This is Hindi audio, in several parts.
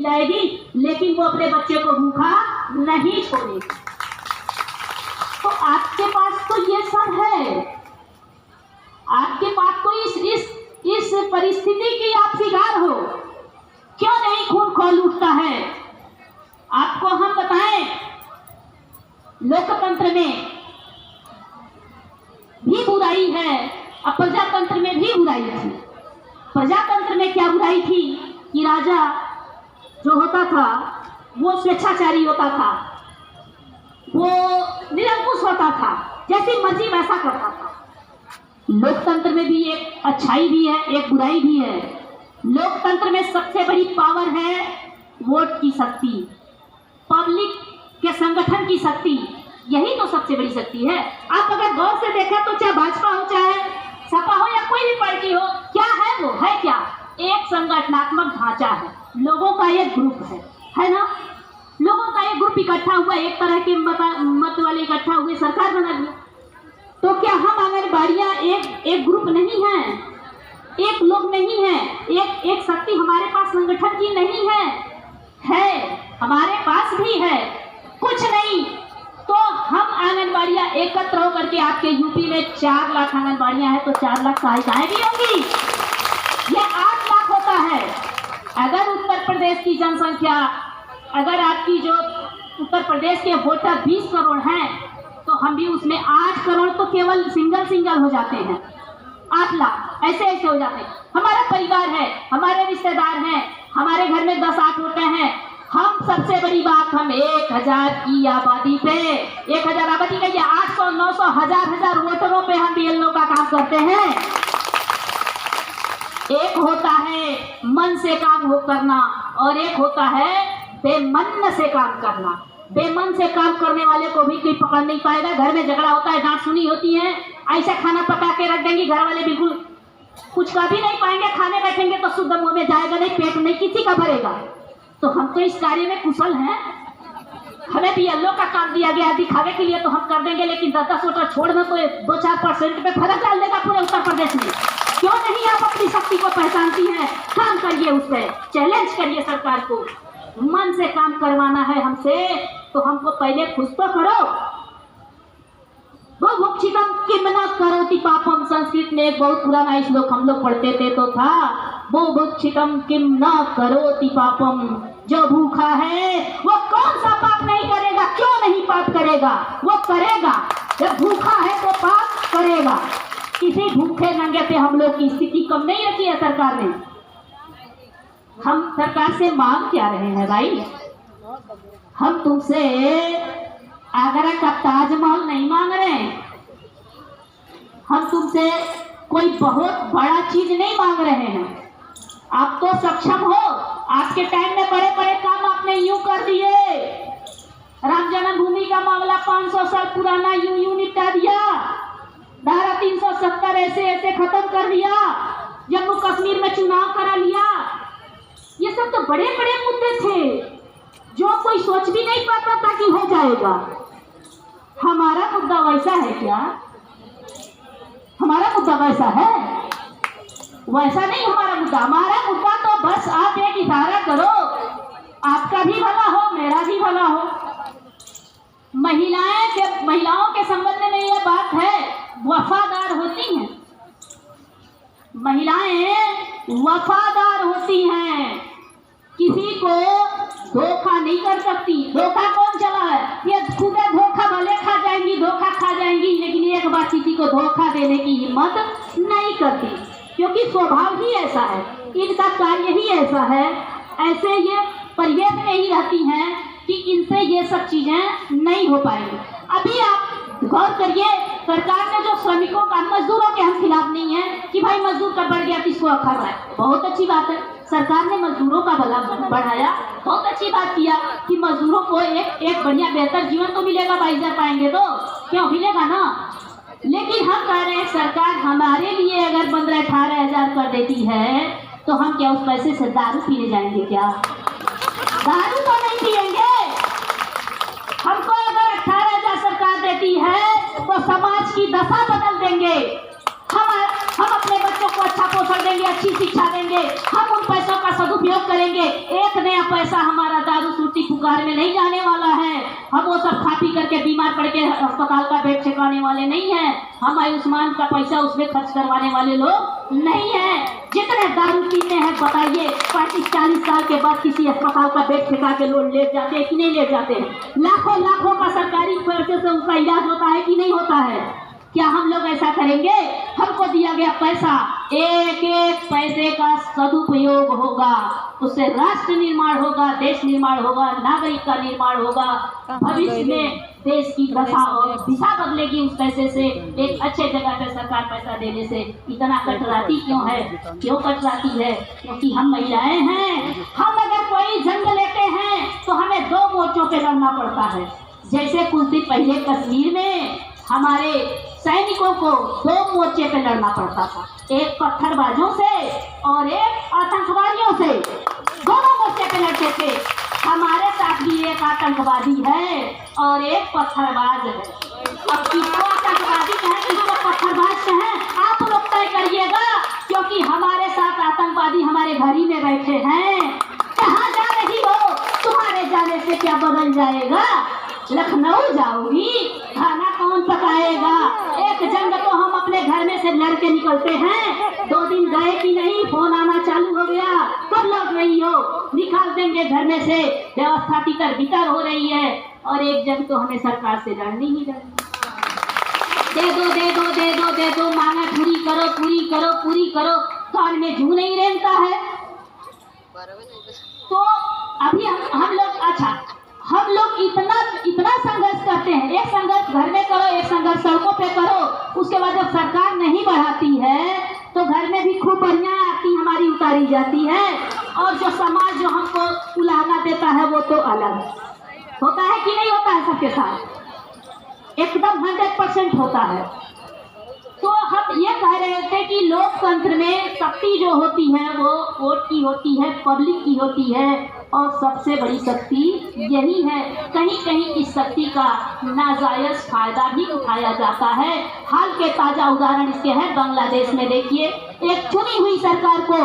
खिलाएगी, लेकिन वो अपने बच्चे को भूखा नहीं छोड़ेगी। तो आपके पास तो ये सब है, आपके पास तो इस परिस्थिति की आप शिकार हो, क्यों नहीं खून खौल उठता है? आपको हम बताएं, लोकतंत्र में भी बुराई है और प्रजातंत्र में भी बुराई थी। प्रजातंत्र में क्या बुराई थी कि राजा जो होता था वो स्वेच्छाचारी होता था, वो निरंकुश होता था, जैसी मर्जी वैसा करता था। लोकतंत्र में भी एक अच्छाई भी है, एक बुराई भी है। लोकतंत्र में सबसे बड़ी पावर है वोट की शक्ति, पब्लिक के संगठन की शक्ति, यही तो सबसे बड़ी शक्ति है। आप अगर गौर से देखा तो चाहे भाजपा हो, चाहे सपा हो, या कोई भी पार्टी हो, क्या है वो? है क्या? एक संगठनात्मक ढांचा है, लोगों का एक ग्रुप है ना? लोगों का एक ग्रुप इकट्ठा हुआ, एक तरह के मत वाले इकट्ठा हुए, सरकार बना दिया। तो क्या हम आंगनबाड़ियां एक ग्रुप नहीं है, एक लोग नहीं है, एक शक्ति हमारे पास संगठन की नहीं है, हमारे पास भी है। कुछ नहीं तो हम आंगनबाड़ियां एकत्र होकर के, आपके यूपी में 4 लाख आंगनबाड़ियां हैं, तो 4 लाख सहायताएं भी होंगी। ये 8 लाख होता है। अगर उत्तर प्रदेश की जनसंख्या, अगर आपकी जो उत्तर प्रदेश के वोटर 20 करोड़ हैं, तो हम भी उसमें 8 करोड़ तो केवल सिंगल हो जाते हैं। 8 लाख ऐसे हो जाते हैं। हमारा परिवार है, हमारे रिश्तेदार हैं, हमारे घर में 10-8 होते हैं। हम सबसे बड़ी बात, हम 1000 की आबादी पे, 1000 आबादी का, ये 800, 900, 1000 वोटरों पे हम बीएलओ का काम करते हैं। एक होता है मन से काम हो करना, और एक होता है बेमन से काम करना। बेमन से काम करने वाले को भी कोई पकड़ नहीं पाएगा। घर में झगड़ा होता है, डांट सुनी होती है, ऐसा खाना पका के रख देंगी, घर वाले बिल्कुल कुछ कर भी नहीं पाएंगे। खाने बैठेंगे तो शुद्ध मुंह में जाएगा नहीं, पेट नहीं किसी का भरेगा। तो हम तो इस कार्य में कुशल हैं, हमें बीएलओ का काम दिया गया दिखावे के लिए, तो हम कर देंगे। लेकिन 10-10 वोटर छोड़ना तो 2-4% पे फर्क डाल देगा पूरे उत्तर प्रदेश में। क्यों नहीं आप अपनी शक्ति को पहचानती हैं? काम करिए, उस पर चैलेंज करिए सरकार को। मन से काम करवाना है हमसे, तो हमको पहले खुश तो करो। वो भुक्षितम किम न करोति पापम, संस्कृत में एक बहुत पुराना श्लोक हम लोग पढ़ते थे तो था, वो भुक्षितम किम न करोति पापम, जो भूखा है वो कौन सा पाप नहीं करेगा? क्यों नहीं पाप करेगा? वो करेगा। जब भूखा है तो पाप करेगा। किसी भूखे नंगे पे हम लोग की स्थिति कम नहीं रखी है सरकार ने। हम सरकार से मांग क्या रहे हैं भाई? हम तुमसे आगरा का ताजमहल नहीं मांग रहे हैं, हम तुमसे कोई बहुत बड़ा चीज नहीं मांग रहे हैं। आप तो सक्षम हो, आपके टाइम में बड़े बड़े काम आपने यूं कर दिए। राम जन्मभूमि का मामला 500 साल पुराना यूं निपटा दिया, धारा 370 ऐसे खत्म कर दिया, जम्मू कश्मीर में चुनाव करा लिया। ये सब तो बड़े बड़े मुद्दे थे जो कोई सोच भी नहीं पाता था कि हो जाएगा। हमारा मुद्दा वैसा है क्या? हमारा मुद्दा वैसा है? वैसा नहीं हमारा मुद्दा। हमारा मुद्दा तो बस आप एक इशारा करो, आपका भी भला हो, मेरा भी भला हो। महिलाओं के संबंध में यह बात है, वफादार होती हैं महिलाएं, वफादार होती हैं, किसी को धोखा नहीं कर सकती। धोखा कौन चला है? ये खुद धोखा भले खा जाएंगी, धोखा खा जाएंगी, लेकिन एक बार किसी को धोखा देने की हिम्मत नहीं करती, क्योंकि स्वभाव ही ऐसा है, इनका कार्य ही ऐसा है। ऐसे ये परिवेश में ही रहती हैं कि इनसे ये सब चीजें नहीं हो पाएंगी। अभी आप गौर करिए, सरकार ने जो श्रमिकों का, मजदूरों के हम खिलाफ नहीं है कि भाई मजदूर का बढ़ गया तो इसको रखा हुआ है, बहुत अच्छी बात है। सरकार ने मजदूरों का भला बढ़ाया, बहुत अच्छी बात किया कि मजदूरों को एक बढ़िया बेहतर जीवन तो मिलेगा, 22,000 पाएंगे तो क्यों मिलेगा ना। लेकिन हम कह रहे हैं सरकार हमारे लिए अगर 15-18,000 कर देती है तो हम क्या उस पैसे से दारू पीने जाएंगे? क्या दारू तो नहीं पिएंगे। हमको अगर 18,000 सरकार देती है तो समाज की दशा बदल देंगे। हम अपने बच्चों को अच्छा पोषण देंगे, अच्छी शिक्षा देंगे, हम उन पैसों का सदुपयोग करेंगे। एक नया पैसा पुकार में नहीं जाने वाला है। हम वो सब खा पी करके बीमार पड़ के अस्पताल का बेड ठेकाने वाले नहीं हैं। हम आयुष्मान का पैसा उसमें खर्च करवाने वाले लोग नहीं हैं। जितने दारू पीते हैं बताइए, 35-40 साल के बाद किसी अस्पताल का बेड ठेका के लोग लेट जाते हैं कि नहीं लेट जाते हैं? लाखों लाखों का सरकारी पैसे से उनका इलाज होता है कि नहीं होता है? क्या हम लोग ऐसा करेंगे? हमको दिया गया पैसा, एक एक पैसे का सदुपयोग होगा, उससे राष्ट्र निर्माण होगा, देश निर्माण होगा, नागरिक का निर्माण होगा। भविष्य में देश की दशा और दिशा बदलेगी उस पैसे से। एक अच्छे जगह पे सरकार पैसा देने से इतना कटराती क्यों है? क्यों कटराती है? क्योंकि हम महिलाएं हैं। हम अगर कोई जंग लेते हैं तो हमें 2 मोर्चों पे लड़ना पड़ता है। जैसे कुछ दिन पहले कश्मीर में हमारे सैनिकों को 2 मोर्चे पे लड़ना पड़ता था, एक पत्थरबाजों से और एक आतंकवादियों से। दोनों मोर्चे पे लड़ते थे। हमारे साथ भी एक आतंकवादी है और एक पत्थरबाज है। अब किसको आतंकवादी कहें, किसको पत्थरबाज कहें, आप लोग तय करिएगा, क्योंकि हमारे साथ आतंकवादी हमारे घर ही में बैठे हैं। कहाँ जा रही हो? तुम्हारे जाने से क्या बदल जाएगा? लखनऊ जाओगी, खाना कौन पकाएगा? एक जंग तो हम अपने घर में से लड़ के निकलते हैं, 2 दिन गए कि नहीं, फोन आना चालू हो गया, कब लौट रही हो? निकाल देंगे घर में से, व्यवस्था तितर बितर हो रही है। और एक जंग तो हमें सरकार से लड़नी ही लड़नी। दे दो दे दो दे दो दे दो, मांगे पूरी करो पूरी करो पूरी करो, कान में जू नहीं रेंगता है। तो अभी हम लोग, अच्छा हम लोग इतना संघर्ष करते हैं। एक संघर्ष घर में करो, एक संघर्ष सड़कों पे करो, उसके बाद जब सरकार नहीं बढ़ाती है तो घर में भी खूब बढ़िया आरती हमारी उतारी जाती है, और जो समाज जो हमको उलाहना देता है वो तो अलग होता है कि नहीं होता है? सबके साथ एकदम 100% होता है। तो हम ये कह रहे थे कि लोकतंत्र में शक्ति जो होती है वो वोट की होती है, पब्लिक की होती है, और सबसे बड़ी शक्ति यही है। कहीं कहीं इस शक्ति का नाजायज फायदा भी उठाया जाता है। हाल के ताजा उदाहरण इसके हैं। बांग्लादेश में देखिए, एक चुनी हुई सरकार को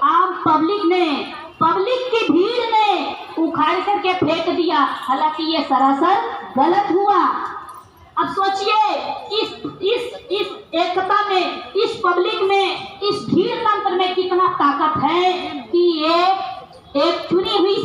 आम पब्लिक की भीड़ ने उखाड़ करके फेंक दिया। हालांकि ये सरासर गलत हुआ। अब सोचिए इस एकता में, इस पब्लिक में, इस भीड़ तंत्र में कितना ताकत है कि एक चुनी हुई